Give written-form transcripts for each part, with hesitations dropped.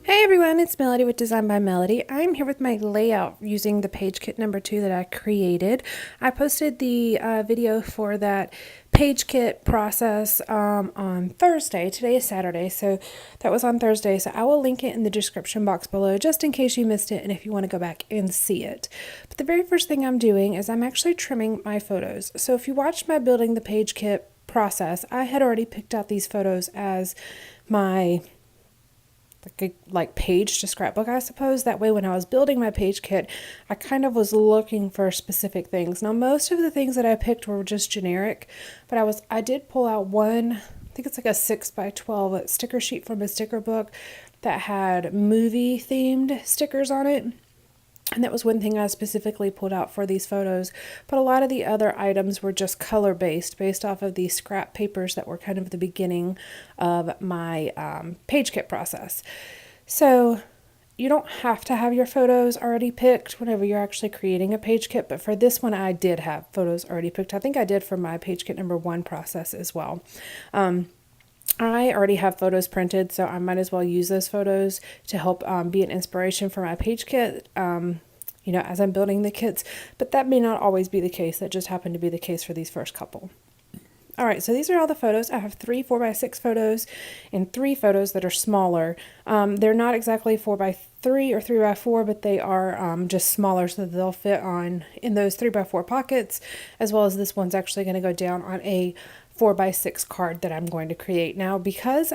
Hey everyone, it's Melody with Design by Melody. I'm here with my layout using the page kit number 2 that I created. I posted the video for that page kit process on Thursday. Today is Saturday, so that was on Thursday. So I will link it in the description box below just in case you missed it and if you want to go back and see it. But the very first thing I'm doing is I'm actually trimming my photos. So if you watched my building the page kit process, I had already picked out these photos as my like page to scrapbook, I suppose. That way when I was building my page kit, I kind of was looking for specific things. Now most of the things that I picked were just generic, but I did pull out one, I think it's like a 6x12 sticker sheet from a sticker book that had movie themed stickers on it. And that was one thing I specifically pulled out for these photos. But a lot of the other items were just color based off of the scrap papers that were kind of the beginning of my page kit process. So you don't have to have your photos already picked whenever you're actually creating a page kit. But for this one, I did have photos already picked. I think I did for my page kit number 1 process as well. I already have photos printed, so I might as well use those photos to help be an inspiration for my page kit, as I'm building the kits. But that may not always be the case. That just happened to be the case for these first couple. All right, so these are all the photos. I have 3 4x6 photos and 3 photos that are smaller. They're not exactly 4x3 or 3x4, but they are just smaller so that they'll fit in those 3x4 pockets, as well as this one's actually going to go down on a 4x6 card that I'm going to create. Now, because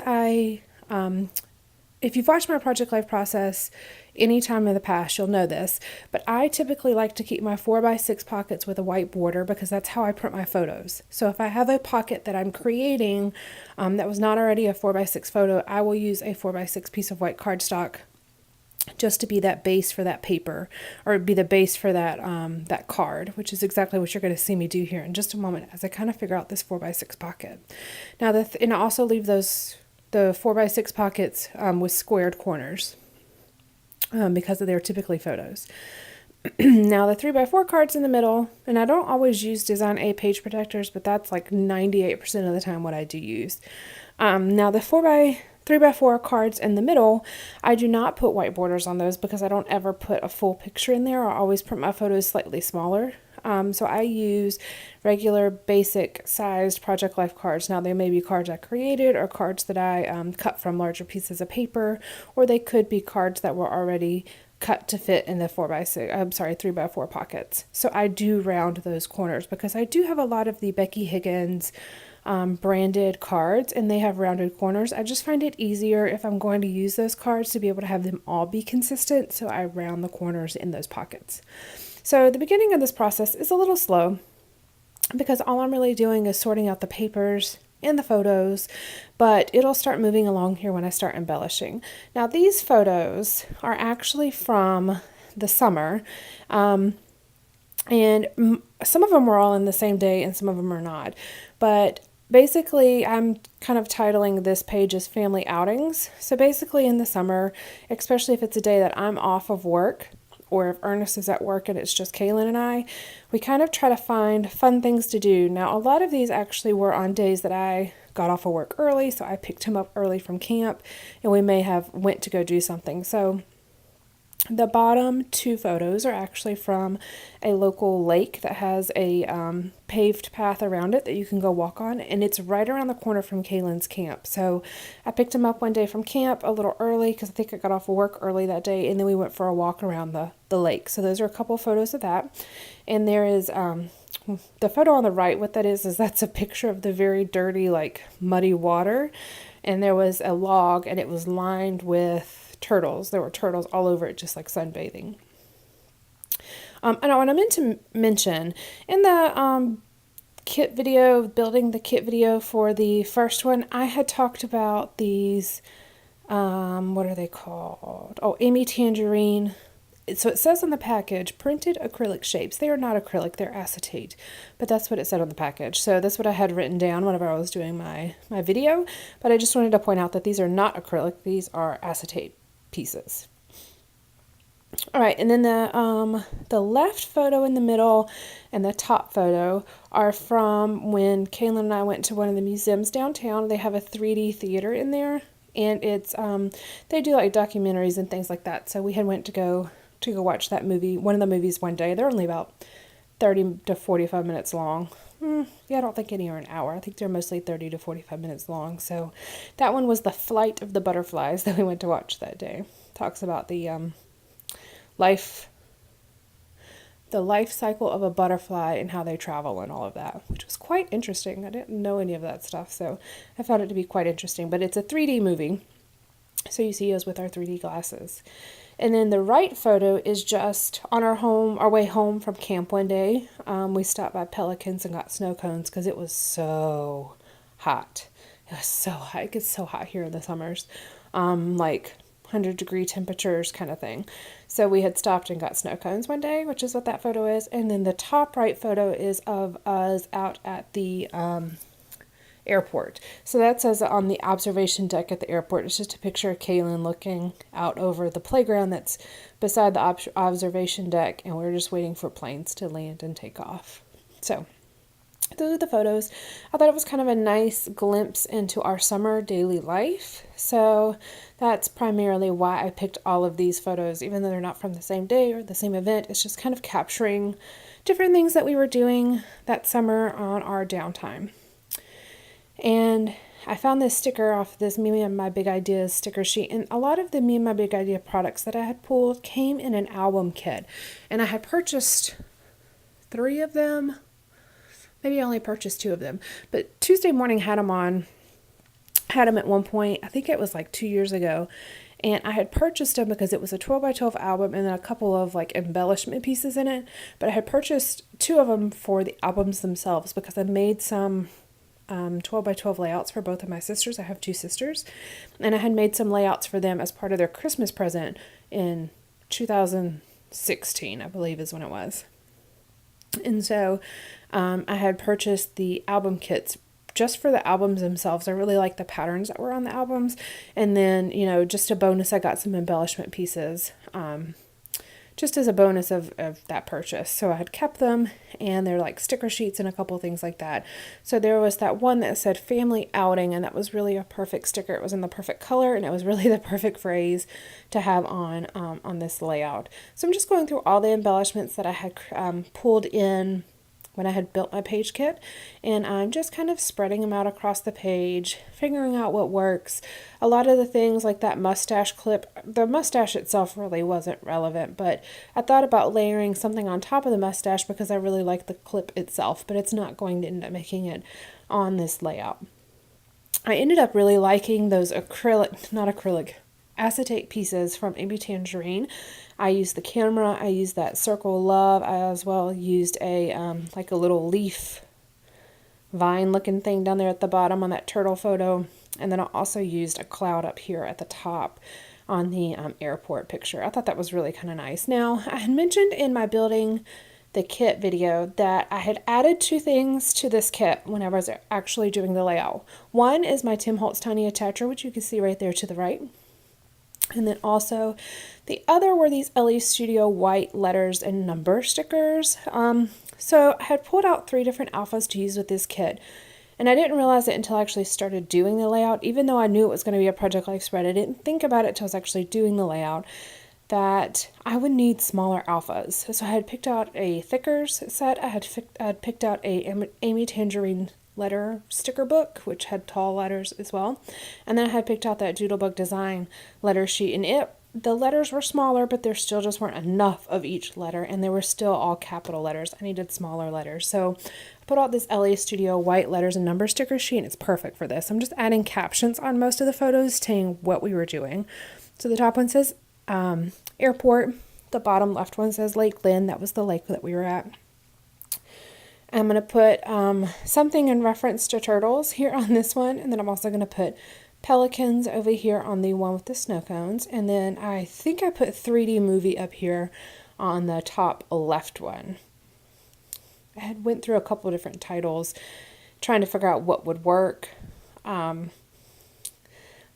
if you've watched my project life process any time in the past, you'll know this, but I typically like to keep my 4x6 pockets with a white border because that's how I print my photos. So if I have a pocket that I'm creating that was not already a 4x6 photo, I will use a 4x6 piece of white cardstock just to be that base for that paper, or be the base for that that card, which is exactly what you're going to see me do here in just a moment as I kind of figure out this 4x6 pocket. Now, and I also leave the 4x6 pockets with squared corners because they're typically photos. Now the 3x4 cards in the middle, and I don't always use Design A page protectors, but that's like 98% of the time what I do use. Now the 3x4 cards in the middle, I do not put white borders on those because I don't ever put a full picture in there. I always print my photos slightly smaller. So I use regular basic sized Project Life cards. Now they may be cards I created or cards that I cut from larger pieces of paper, or they could be cards that were already cut to fit in the 3x4 pockets. So I do round those corners because I do have a lot of the Becky Higgins branded cards, and they have rounded corners. I just find it easier if I'm going to use those cards to be able to have them all be consistent, so I round the corners in those pockets. So the beginning of this process is a little slow because all I'm really doing is sorting out the papers and the photos, but it'll start moving along here when I start embellishing. Now these photos are actually from the summer, and some of them were all in the same day and some of them are not, but basically I'm kind of titling this page as Family Outings. So basically in the summer, especially if it's a day that I'm off of work, or if Ernest is at work and it's just Kaylin and I, we kind of try to find fun things to do. Now, a lot of these actually were on days that I got off of work early, so I picked him up early from camp, and we may have went to go do something. So the bottom 2 photos are actually from a local lake that has a paved path around it that you can go walk on, and it's right around the corner from Kaylin's camp. So I picked him up one day from camp a little early because I think I got off of work early that day, and then we went for a walk around the lake. So those are a couple photos of that. And there is the photo on the right. What that is that's a picture of the very dirty, like muddy water, and there was a log, and it was lined with turtles. There were turtles all over it, just like sunbathing. And what I meant to mention in the kit video, building the kit video for the first one, I had talked about these, what are they called? Oh, Amy Tangerine. So it says on the package, printed acrylic shapes. They are not acrylic, they're acetate, but that's what it said on the package. So that's what I had written down whenever I was doing my video, but I just wanted to point out that these are not acrylic, these are acetate pieces. All right, and then the left photo in the middle and the top photo are from when Kaylin and I went to one of the museums downtown. They have a 3D theater in there, And it's they do like documentaries and things like that. So we had went to go watch that movie, one of the movies one day. They're only about 30 to 45 minutes long. Yeah, I don't think any are an hour. I think they're mostly 30 to 45 minutes long. So that one was The Flight of the Butterflies that we went to watch that day. Talks about the life cycle of a butterfly and how they travel and all of that, which was quite interesting. I didn't know any of that stuff, so I found it to be quite interesting. But it's a 3D movie, so you see us with our 3D glasses. And then the right photo is just on our way home from camp one day. We stopped by Pelicans and got snow cones because it was so hot. It was so hot. It gets so hot here in the summers. Like 100-degree temperatures kind of thing. So we had stopped and got snow cones one day, which is what that photo is. And then the top right photo is of us out at the airport. So that says on the observation deck at the airport. It's just a picture of Kaylin looking out over the playground that's beside the observation deck, and we're just waiting for planes to land and take off. So those are the photos. I thought it was kind of a nice glimpse into our summer daily life. So that's primarily why I picked all of these photos, even though they're not from the same day or the same event. It's just kind of capturing different things that we were doing that summer on our downtime. And I found this sticker off this Me and My Big Ideas sticker sheet. And a lot of the Me and My Big Idea products that I had pulled came in an album kit. And I had purchased 3 of them. Maybe I only purchased 2 of them. But Tuesday Morning had them at one point. I think it was like 2 years ago. And I had purchased them because it was a 12 by 12 album and then a couple of like embellishment pieces in it. But I had purchased 2 of them for the albums themselves because I made some 12 by 12 layouts for both of my sisters. I have 2 sisters, and I had made some layouts for them as part of their Christmas present in 2016, I believe is when it was. And so I had purchased the album kits just for the albums themselves. I really like the patterns that were on the albums. And then, just a bonus, I got some embellishment pieces just as a bonus of that purchase. So I had kept them, and they're like sticker sheets and a couple things like that. So there was that one that said family outing, and that was really a perfect sticker. It was in the perfect color, and it was really the perfect phrase to have on this layout. So I'm just going through all the embellishments that I had pulled in when I had built my page kit, and I'm just kind of spreading them out across the page, figuring out what works. A lot of the things like that mustache clip, the mustache itself really wasn't relevant, but I thought about layering something on top of the mustache because I really like the clip itself, but it's not going to end up making it on this layout. I ended up really liking those acetate pieces from Amy Tangerine. I used the camera, I used that circle of love, I as well used a like a little leaf vine looking thing down there at the bottom on that turtle photo, and then I also used a cloud up here at the top on the airport picture. I thought that was really kind of nice. Now, I had mentioned in my building the kit video that I had added 2 things to this kit whenever I was actually doing the layout. One is my Tim Holtz Tiny Attacher, which you can see right there to the right. And then also the other were these LE Studio white letters and number stickers. So I had pulled out 3 different alphas to use with this kit. And I didn't realize it until I actually started doing the layout. Even though I knew it was going to be a project like spread, I didn't think about it until I was actually doing the layout that I would need smaller alphas. So I had picked out a thickers set. I had picked out a Amy Tangerine letter sticker book, which had tall letters as well. And then I had picked out that Doodlebug Design letter sheet, and the letters were smaller, but there still just weren't enough of each letter, and they were still all capital letters. I needed smaller letters. So I put out this LA Studio white letters and number sticker sheet, and it's perfect for this. I'm just adding captions on most of the photos saying what we were doing. So the top one says airport. The bottom left one says Lake Lynn. That was the lake that we were at. I'm going to put something in reference to turtles here on this one, and then I'm also going to put pelicans over here on the one with the snow cones, and then I think I put 3D movie up here on the top left one. I had went through a couple of different titles trying to figure out what would work.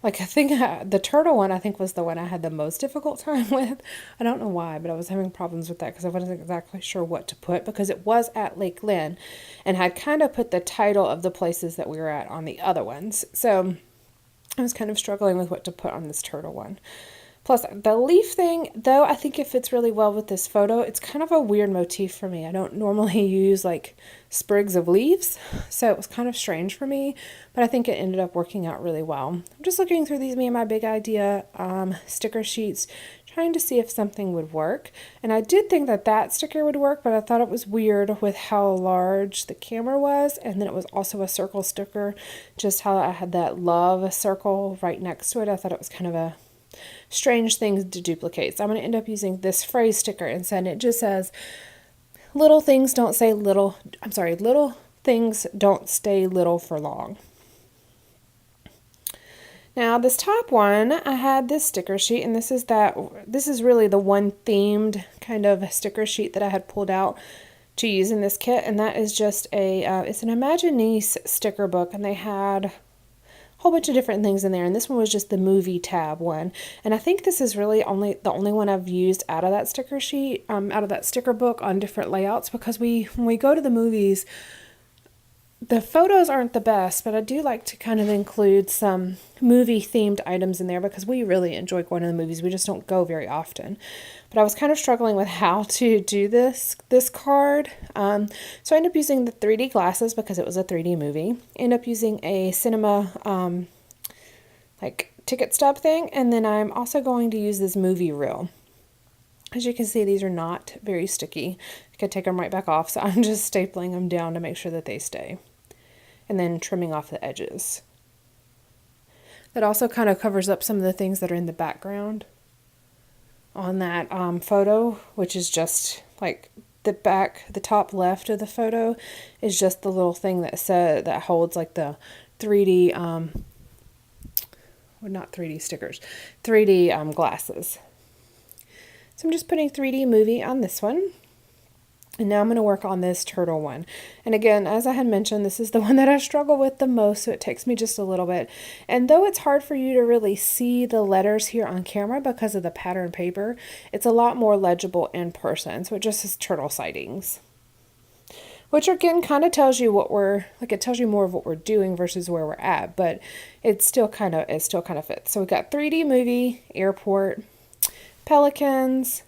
Like I think the turtle one, I think was the one I had the most difficult time with. I don't know why, but I was having problems with that because I wasn't exactly sure what to put because it was at Lake Lynn and had kind of put the title of the places that we were at on the other ones. So I was kind of struggling with what to put on this turtle one. Plus, the leaf thing, though I think it fits really well with this photo, it's kind of a weird motif for me. I don't normally use like sprigs of leaves, so it was kind of strange for me, but I think it ended up working out really well. I'm just looking through these Me and My Big Idea sticker sheets, trying to see if something would work. And I did think that that sticker would work, but I thought it was weird with how large the camera was, and then it was also a circle sticker, just how I had that love circle right next to it. I thought it was kind of a strange things to duplicate. So I'm going to end up using this phrase sticker instead. It just says, little things don't stay little for long. Now this top one, I had this sticker sheet, and this is really the one themed kind of sticker sheet that I had pulled out to use in this kit, and that is just it's an Imaginease sticker book, and they had whole bunch of different things in there, and this one was just the movie tab one, and I think this is really the only one I've used out of that sticker sheet, out of that sticker book on different layouts, because when we go to the movies, the photos aren't the best, but I do like to kind of include some movie themed items in there because we really enjoy going to the movies. We just don't go very often. But I was kind of struggling with how to do this card. So I ended up using the 3D glasses because it was a 3D movie. Ended up using a cinema like ticket stub thing, and then I'm also going to use this movie reel. As you can see, these are not very sticky. I could take them right back off, so I'm just stapling them down to make sure that they stay. And then trimming off the edges. That also kind of covers up some of the things that are in the background on that photo, which is just like the top left of the photo is just the little thing that holds like the 3D, well, not 3D stickers, 3D glasses. So I'm just putting 3D movie on this one. And now I'm going to work on this turtle one. And again, as I had mentioned, this is the one that I struggle with the most, so it takes me just a little bit. And though it's hard for you to really see the letters here on camera because of the pattern paper, it's a lot more legible in person. So it just says turtle sightings. Which again kind of tells you it tells you more of what we're doing versus where we're at, but it still kind of fits. So we got 3D movie, airport, pelicans,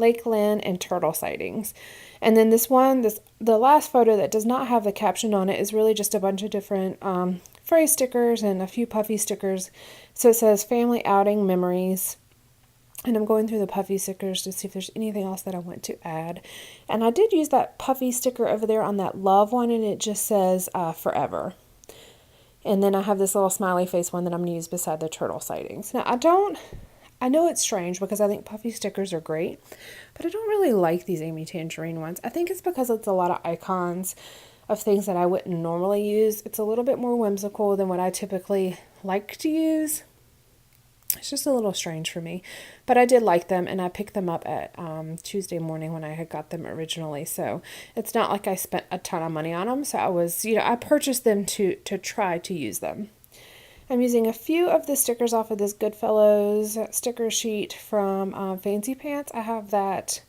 Lakeland, and turtle sightings. And then the last photo that does not have the caption on it is really just a bunch of different phrase stickers and a few puffy stickers. So it says family outing memories. And I'm going through the puffy stickers to see if there's anything else that I want to add. And I did use that puffy sticker over there on that love one, and it just says forever. And then I have this little smiley face one that I'm going to use beside the turtle sightings. Now I know it's strange because I think puffy stickers are great, but I don't really like these Amy Tangerine ones. I think it's because it's a lot of icons of things that I wouldn't normally use. It's a little bit more whimsical than what I typically like to use. It's just a little strange for me, but I did like them, and I picked them up at Tuesday morning when I had got them originally. So it's not like I spent a ton of money on them. So I purchased them to try to use them. I'm using a few of the stickers off of this Goodfellows sticker sheet from Fancy Pants. I have that,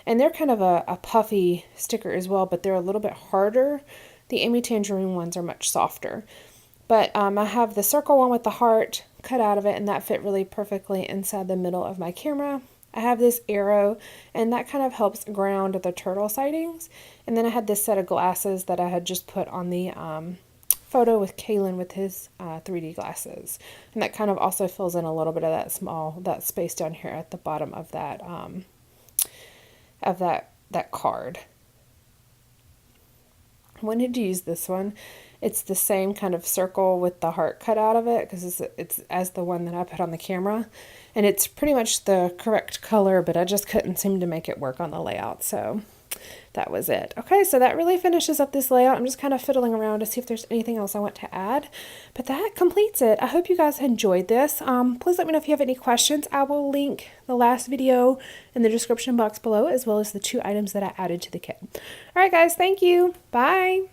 and they're kind of a puffy sticker as well, but they're a little bit harder. The Amy Tangerine ones are much softer. But I have the circle one with the heart cut out of it, and that fit really perfectly inside the middle of my camera. I have this arrow, and that kind of helps ground the turtle sightings. And then I had this set of glasses that I had just put on the photo with Kalen with his 3D glasses, and that kind of also fills in a little bit of that space down here at the bottom of that card. I wanted to use this one. It's the same kind of circle with the heart cut out of it because it's as the one that I put on the camera, and it's pretty much the correct color, but I just couldn't seem to make it work on the layout, so that was it. Okay, so that really finishes up this layout. I'm just kind of fiddling around to see if there's anything else I want to add, but that completes it. I hope you guys enjoyed this. Please let me know if you have any questions. I will link the last video in the description box below, as well as the 2 items that I added to the kit. All right, guys, thank you. Bye.